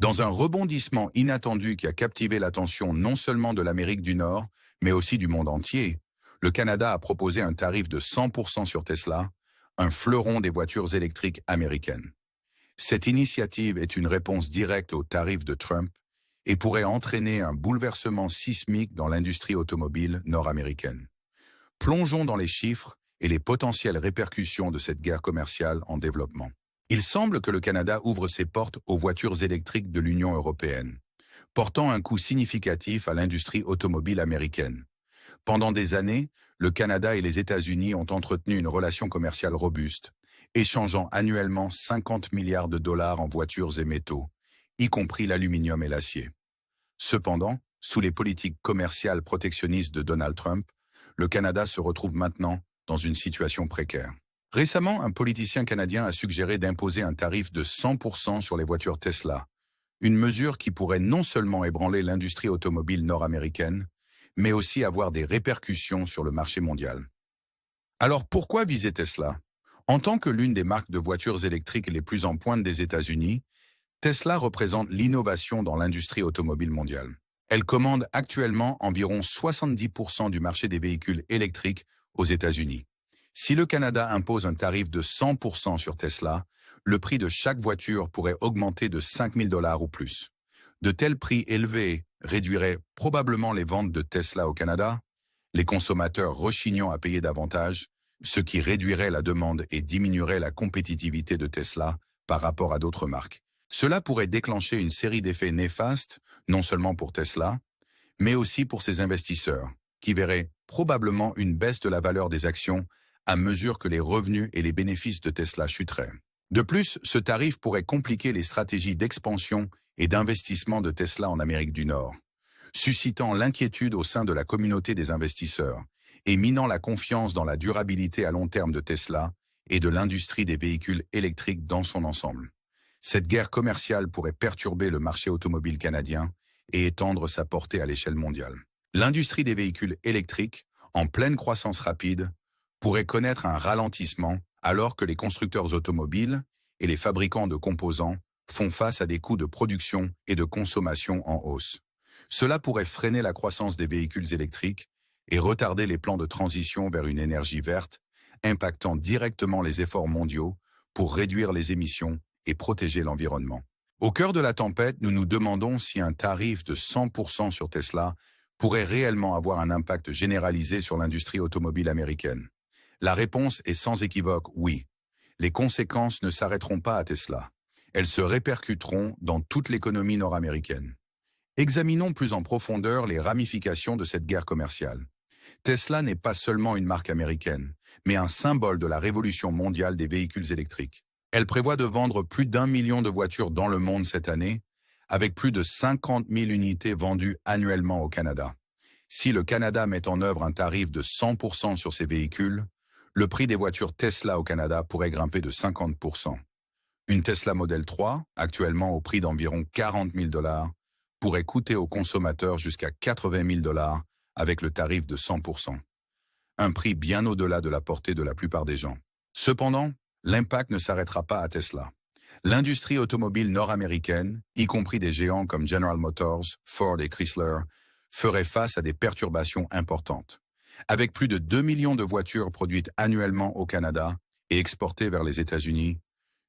Dans un rebondissement inattendu qui a captivé l'attention non seulement de l'Amérique du Nord, mais aussi du monde entier, le Canada a proposé un tarif de 100% sur Tesla, un fleuron des voitures électriques américaines. Cette initiative est une réponse directe aux tarifs de Trump et pourrait entraîner un bouleversement sismique dans l'industrie automobile nord-américaine. Plongeons dans les chiffres et les potentielles répercussions de cette guerre commerciale en développement. Il semble que le Canada ouvre ses portes aux voitures électriques de l'Union européenne, portant un coût significatif à l'industrie automobile américaine. Pendant des années, le Canada et les États-Unis ont entretenu une relation commerciale robuste, échangeant annuellement 50 milliards de dollars en voitures et métaux, y compris l'aluminium et l'acier. Cependant, sous les politiques commerciales protectionnistes de Donald Trump, le Canada se retrouve maintenant dans une situation précaire. Récemment, un politicien canadien a suggéré d'imposer un tarif de 100% sur les voitures Tesla, une mesure qui pourrait non seulement ébranler l'industrie automobile nord-américaine, mais aussi avoir des répercussions sur le marché mondial. Alors pourquoi viser Tesla? En tant que l'une des marques de voitures électriques les plus en pointe des États-Unis, Tesla représente l'innovation dans l'industrie automobile mondiale. Elle commande actuellement environ 70% du marché des véhicules électriques aux États-Unis. Si le Canada impose un tarif de 100% sur Tesla, le prix de chaque voiture pourrait augmenter de 5 000 $ ou plus. De tels prix élevés réduiraient probablement les ventes de Tesla au Canada, les consommateurs rechignant à payer davantage, ce qui réduirait la demande et diminuerait la compétitivité de Tesla par rapport à d'autres marques. Cela pourrait déclencher une série d'effets néfastes, non seulement pour Tesla, mais aussi pour ses investisseurs, qui verraient probablement une baisse de la valeur des actions à mesure que les revenus et les bénéfices de Tesla chuteraient. De plus, ce tarif pourrait compliquer les stratégies d'expansion et d'investissement de Tesla en Amérique du Nord, suscitant l'inquiétude au sein de la communauté des investisseurs et minant la confiance dans la durabilité à long terme de Tesla et de l'industrie des véhicules électriques dans son ensemble. Cette guerre commerciale pourrait perturber le marché automobile canadien et étendre sa portée à l'échelle mondiale. L'industrie des véhicules électriques, en pleine croissance rapide, pourrait connaître un ralentissement alors que les constructeurs automobiles et les fabricants de composants font face à des coûts de production et de consommation en hausse. Cela pourrait freiner la croissance des véhicules électriques et retarder les plans de transition vers une énergie verte, impactant directement les efforts mondiaux pour réduire les émissions et protéger l'environnement. Au cœur de la tempête, nous nous demandons si un tarif de 100% sur Tesla pourrait réellement avoir un impact généralisé sur l'industrie automobile américaine. La réponse est sans équivoque oui. Les conséquences ne s'arrêteront pas à Tesla. Elles se répercuteront dans toute l'économie nord-américaine. Examinons plus en profondeur les ramifications de cette guerre commerciale. Tesla n'est pas seulement une marque américaine, mais un symbole de la révolution mondiale des véhicules électriques. Elle prévoit de vendre plus d'1 million de voitures dans le monde cette année, avec plus de 50 000 unités vendues annuellement au Canada. Si le Canada met en œuvre un tarif de 100% sur ses véhicules, le prix des voitures Tesla au Canada pourrait grimper de 50%. Une Tesla Model 3, actuellement au prix d'environ 40 000 $, pourrait coûter aux consommateurs jusqu'à 80 000 $ avec le tarif de 100%. Un prix bien au-delà de la portée de la plupart des gens. Cependant, l'impact ne s'arrêtera pas à Tesla. L'industrie automobile nord-américaine, y compris des géants comme General Motors, Ford et Chrysler, ferait face à des perturbations importantes. Avec plus de 2 millions de voitures produites annuellement au Canada et exportées vers les États-Unis,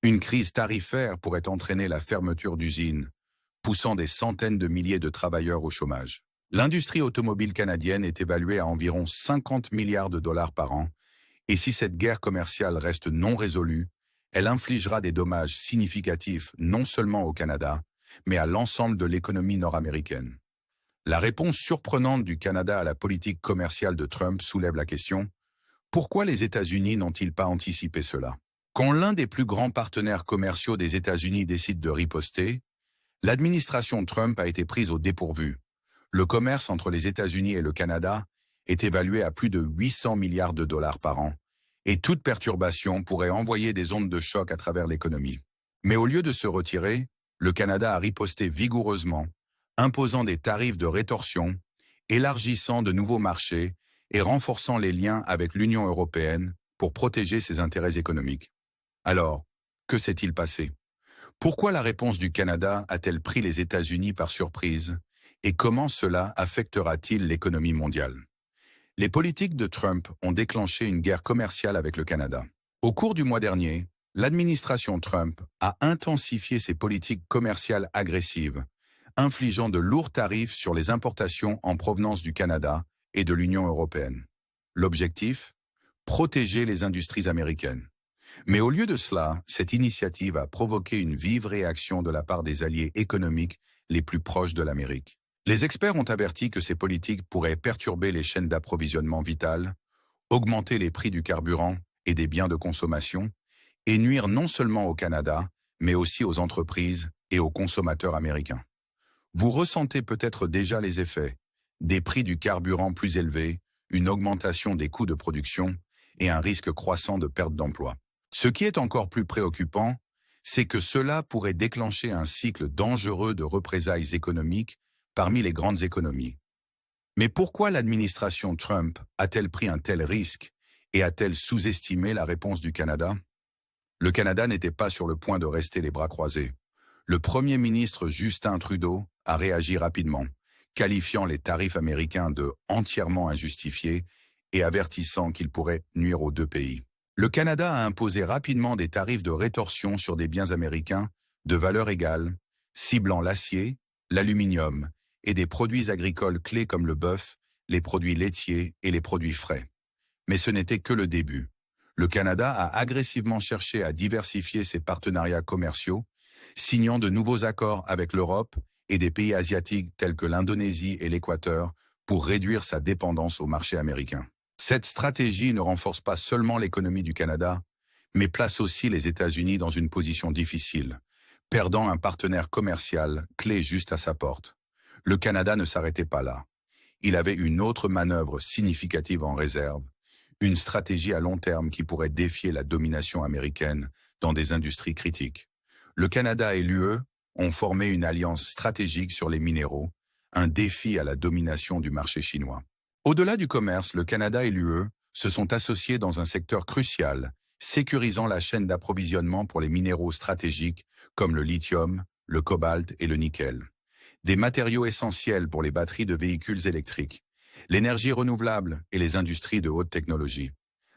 une crise tarifaire pourrait entraîner la fermeture d'usines, poussant des centaines de milliers de travailleurs au chômage. L'industrie automobile canadienne est évaluée à environ 50 milliards de dollars par an, et si cette guerre commerciale reste non résolue, elle infligera des dommages significatifs non seulement au Canada, mais à l'ensemble de l'économie nord-américaine. La réponse surprenante du Canada à la politique commerciale de Trump soulève la question: pourquoi les États-Unis n'ont-ils pas anticipé cela? Quand l'un des plus grands partenaires commerciaux des États-Unis décide de riposter, l'administration Trump a été prise au dépourvu. Le commerce entre les États-Unis et le Canada est évalué à plus de 800 milliards de dollars par an, et toute perturbation pourrait envoyer des ondes de choc à travers l'économie. Mais au lieu de se retirer, le Canada a riposté vigoureusement, imposant des tarifs de rétorsion, élargissant de nouveaux marchés et renforçant les liens avec l'Union européenne pour protéger ses intérêts économiques. Alors, que s'est-il passé? Pourquoi la réponse du Canada a-t-elle pris les États-Unis par surprise? Et comment cela affectera-t-il l'économie mondiale? Les politiques de Trump ont déclenché une guerre commerciale avec le Canada. Au cours du mois dernier, l'administration Trump a intensifié ses politiques commerciales agressives, infligeant de lourds tarifs sur les importations en provenance du Canada et de l'Union européenne. L'objectif? Protéger les industries américaines. Mais au lieu de cela, cette initiative a provoqué une vive réaction de la part des alliés économiques les plus proches de l'Amérique. Les experts ont averti que ces politiques pourraient perturber les chaînes d'approvisionnement vitales, augmenter les prix du carburant et des biens de consommation, et nuire non seulement au Canada, mais aussi aux entreprises et aux consommateurs américains. Vous ressentez peut-être déjà les effets, des prix du carburant plus élevés, une augmentation des coûts de production et un risque croissant de perte d'emploi. Ce qui est encore plus préoccupant, c'est que cela pourrait déclencher un cycle dangereux de représailles économiques parmi les grandes économies. Mais pourquoi l'administration Trump a-t-elle pris un tel risque et a-t-elle sous-estimé la réponse du Canada? Le Canada n'était pas sur le point de rester les bras croisés. Le Premier ministre Justin Trudeau a réagi rapidement, qualifiant les tarifs américains de entièrement injustifiés et avertissant qu'ils pourraient nuire aux deux pays. Le Canada a imposé rapidement des tarifs de rétorsion sur des biens américains de valeur égale, ciblant l'acier, l'aluminium et des produits agricoles clés comme le bœuf, les produits laitiers et les produits frais. Mais ce n'était que le début. Le Canada a agressivement cherché à diversifier ses partenariats commerciaux, signant de nouveaux accords avec l'Europe et des pays asiatiques tels que l'Indonésie et l'Équateur pour réduire sa dépendance au marché américain. Cette stratégie ne renforce pas seulement l'économie du Canada, mais place aussi les États-Unis dans une position difficile, perdant un partenaire commercial clé juste à sa porte. Le Canada ne s'arrêtait pas là. Il avait une autre manœuvre significative en réserve, une stratégie à long terme qui pourrait défier la domination américaine dans des industries critiques. Le Canada et l'UE ont formé une alliance stratégique sur les minéraux, un défi à la domination du marché chinois. Au-delà du commerce, le Canada et l'UE se sont associés dans un secteur crucial, sécurisant la chaîne d'approvisionnement pour les minéraux stratégiques comme le lithium, le cobalt et le nickel. Des matériaux essentiels pour les batteries de véhicules électriques, l'énergie renouvelable et les industries de haute technologie.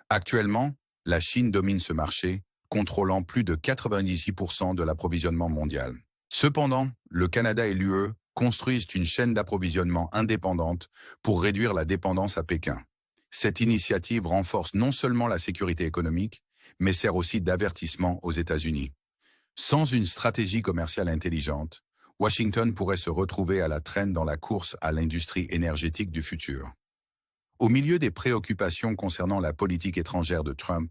Actuellement, la Chine domine ce marché, contrôlant plus de 98% de l'approvisionnement mondial. Cependant, le Canada et l'UE construisent une chaîne d'approvisionnement indépendante pour réduire la dépendance à Pékin. Cette initiative renforce non seulement la sécurité économique, mais sert aussi d'avertissement aux États-Unis. Sans une stratégie commerciale intelligente, Washington pourrait se retrouver à la traîne dans la course à l'industrie énergétique du futur. Au milieu des préoccupations concernant la politique étrangère de Trump,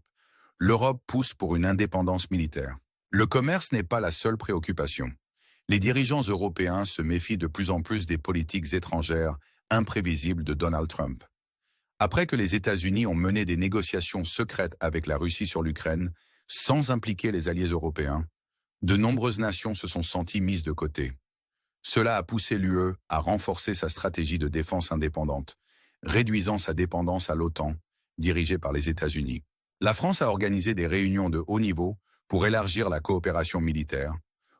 l'Europe pousse pour une indépendance militaire. Le commerce n'est pas la seule préoccupation. Les dirigeants européens se méfient de plus en plus des politiques étrangères imprévisibles de Donald Trump. Après que les États-Unis ont mené des négociations secrètes avec la Russie sur l'Ukraine, sans impliquer les alliés européens, de nombreuses nations se sont senties mises de côté. Cela a poussé l'UE à renforcer sa stratégie de défense indépendante, réduisant sa dépendance à l'OTAN, dirigée par les États-Unis. La France a organisé des réunions de haut niveau pour élargir la coopération militaire,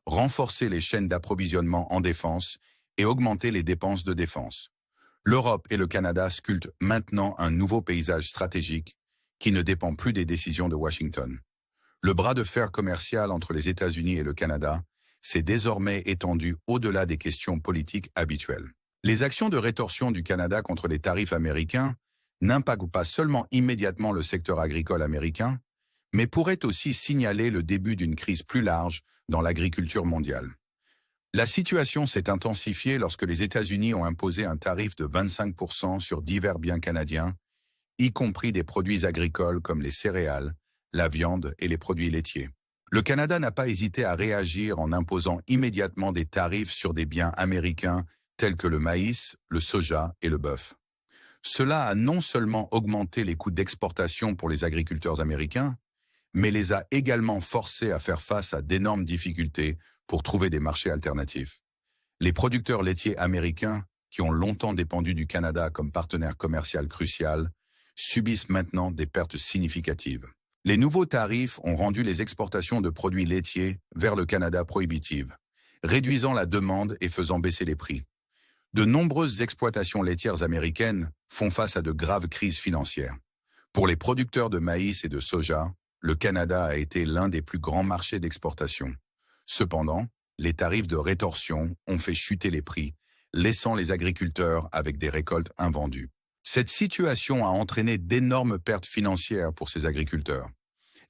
renforcer les chaînes d'approvisionnement en défense et augmenter les dépenses de défense. L'Europe et le Canada sculptent maintenant un nouveau paysage stratégique qui ne dépend plus des décisions de Washington. Le bras de fer commercial entre les États-Unis et le Canada s'est désormais étendu au-delà des questions politiques habituelles. Les actions de rétorsion du Canada contre les tarifs américains n'impactent pas seulement immédiatement le secteur agricole américain, mais pourraient aussi signaler le début d'une crise plus large dans l'agriculture mondiale. La situation s'est intensifiée lorsque les États-Unis ont imposé un tarif de 25% sur divers biens canadiens, y compris des produits agricoles comme les céréales, la viande et les produits laitiers. Le Canada n'a pas hésité à réagir en imposant immédiatement des tarifs sur des biens américains tels que le maïs, le soja et le bœuf. Cela a non seulement augmenté les coûts d'exportation pour les agriculteurs américains, mais les a également forcés à faire face à d'énormes difficultés pour trouver des marchés alternatifs. Les producteurs laitiers américains, qui ont longtemps dépendu du Canada comme partenaire commercial crucial, subissent maintenant des pertes significatives. Les nouveaux tarifs ont rendu les exportations de produits laitiers vers le Canada prohibitives, réduisant la demande et faisant baisser les prix. De nombreuses exploitations laitières américaines font face à de graves crises financières. Pour les producteurs de maïs et de soja, le Canada a été l'un des plus grands marchés d'exportation. Cependant, les tarifs de rétorsion ont fait chuter les prix, laissant les agriculteurs avec des récoltes invendues. Cette situation a entraîné d'énormes pertes financières pour ces agriculteurs.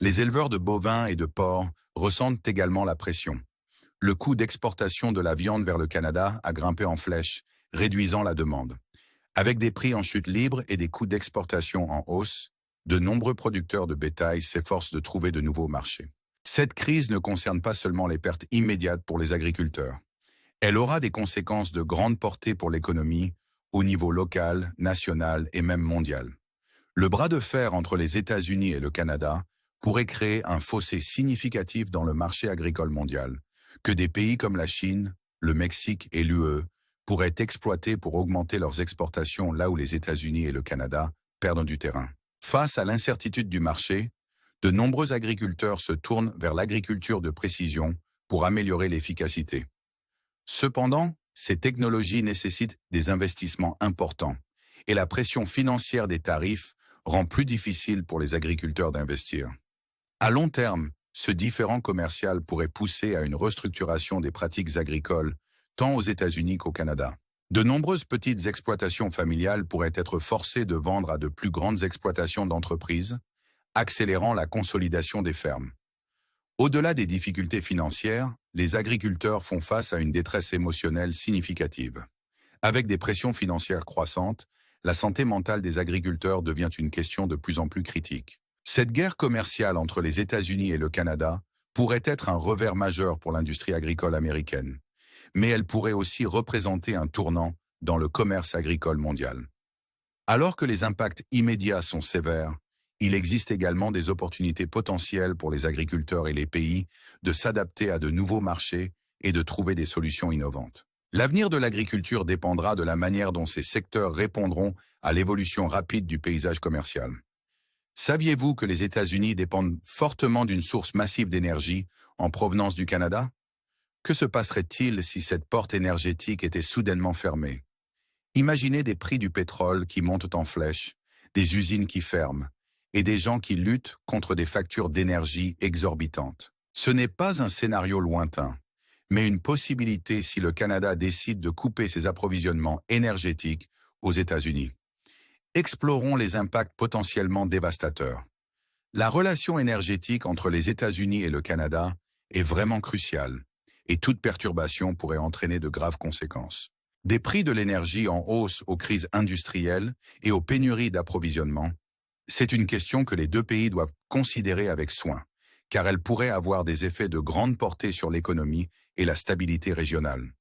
Les éleveurs de bovins et de porcs ressentent également la pression. Le coût d'exportation de la viande vers le Canada a grimpé en flèche, réduisant la demande. Avec des prix en chute libre et des coûts d'exportation en hausse, de nombreux producteurs de bétail s'efforcent de trouver de nouveaux marchés. Cette crise ne concerne pas seulement les pertes immédiates pour les agriculteurs. Elle aura des conséquences de grande portée pour l'économie, au niveau local, national et même mondial. Le bras de fer entre les États-Unis et le Canada pourrait créer un fossé significatif dans le marché agricole mondial, que des pays comme la Chine, le Mexique et l'UE pourraient exploiter pour augmenter leurs exportations là où les États-Unis et le Canada perdent du terrain. Face à l'incertitude du marché, de nombreux agriculteurs se tournent vers l'agriculture de précision pour améliorer l'efficacité. Cependant, ces technologies nécessitent des investissements importants et la pression financière des tarifs rend plus difficile pour les agriculteurs d'investir. À long terme, ce différend commercial pourrait pousser à une restructuration des pratiques agricoles, tant aux États-Unis qu'au Canada. De nombreuses petites exploitations familiales pourraient être forcées de vendre à de plus grandes exploitations d'entreprises, accélérant la consolidation des fermes. Au-delà des difficultés financières, les agriculteurs font face à une détresse émotionnelle significative. Avec des pressions financières croissantes, la santé mentale des agriculteurs devient une question de plus en plus critique. Cette guerre commerciale entre les États-Unis et le Canada pourrait être un revers majeur pour l'industrie agricole américaine, mais elle pourrait aussi représenter un tournant dans le commerce agricole mondial. Alors que les impacts immédiats sont sévères, il existe également des opportunités potentielles pour les agriculteurs et les pays de s'adapter à de nouveaux marchés et de trouver des solutions innovantes. L'avenir de l'agriculture dépendra de la manière dont ces secteurs répondront à l'évolution rapide du paysage commercial. Saviez-vous que les États-Unis dépendent fortement d'une source massive d'énergie en provenance du Canada? Que se passerait-il si cette porte énergétique était soudainement fermée? Imaginez des prix du pétrole qui montent en flèche, des usines qui ferment, et des gens qui luttent contre des factures d'énergie exorbitantes. Ce n'est pas un scénario lointain, mais une possibilité si le Canada décide de couper ses approvisionnements énergétiques aux États-Unis. Explorons les impacts potentiellement dévastateurs. La relation énergétique entre les États-Unis et le Canada est vraiment cruciale, et toute perturbation pourrait entraîner de graves conséquences. Des prix de l'énergie en hausse aux crises industrielles et aux pénuries d'approvisionnement, c'est une question que les deux pays doivent considérer avec soin, car elle pourrait avoir des effets de grande portée sur l'économie et la stabilité régionale.